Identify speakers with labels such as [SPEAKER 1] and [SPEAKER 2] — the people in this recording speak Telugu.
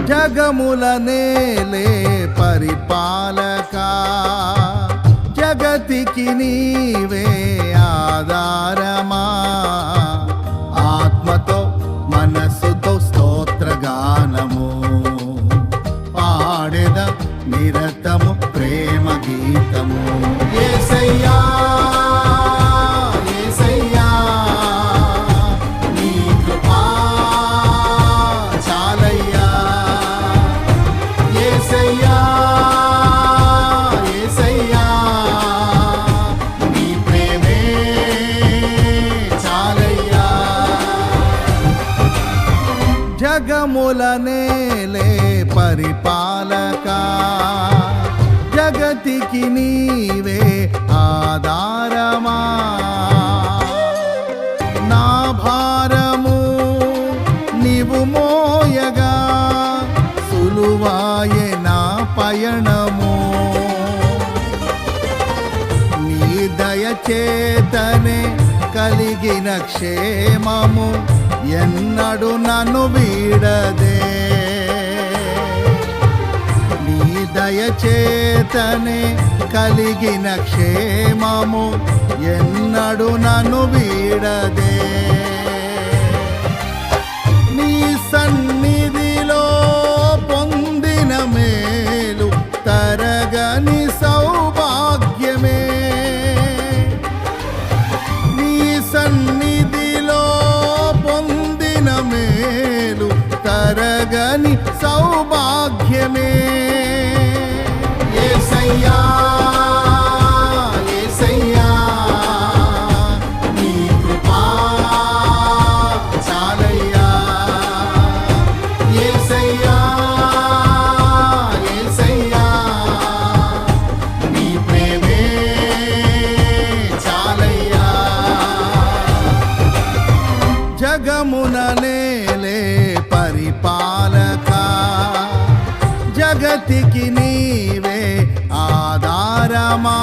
[SPEAKER 1] జగముల నేలే పరిపాలకా, జగతికి నీవే ఆధారమా. ఆత్మతో మనస్సుతో స్తోత్రగానము పాడెద నిరతము ప్రేమ గీతము. యేసయ్యా యేసయ్యా నీ కృపా చాలయ్యా. యేసయ్యా యేసయ్యా నీ ప్రేమే చాలయ్యా. జగముల నేలే పరిపాలకా, జగతికి నీవే ఆధారమా. నా భారము నీవు మోయగా, సులువాయే నా పయనము. నీ దయచేతనే కలిగిన క్షేమము ఎన్నడు నన్ను వీడదే. నీ దయచేతనే కలిగిన క్షేమము ఎన్నడు నన్ను వీడదే. నీ సన్నిధిలో పొందిన మేలు తరగని సౌభాగ్యమే. నీ సన్నిధిలో పొందిన మేలు తరగని సౌభాగ్యమే. యేసయ్యా యేసయ్యా నీ కృపా చాలయ్యా. యేసయ్యా యేసయ్యా నీ ప్రేమే చాలయ్యా. జగమున నేలే పరిపాలకా, జగతికి నీవే ఆధారమా.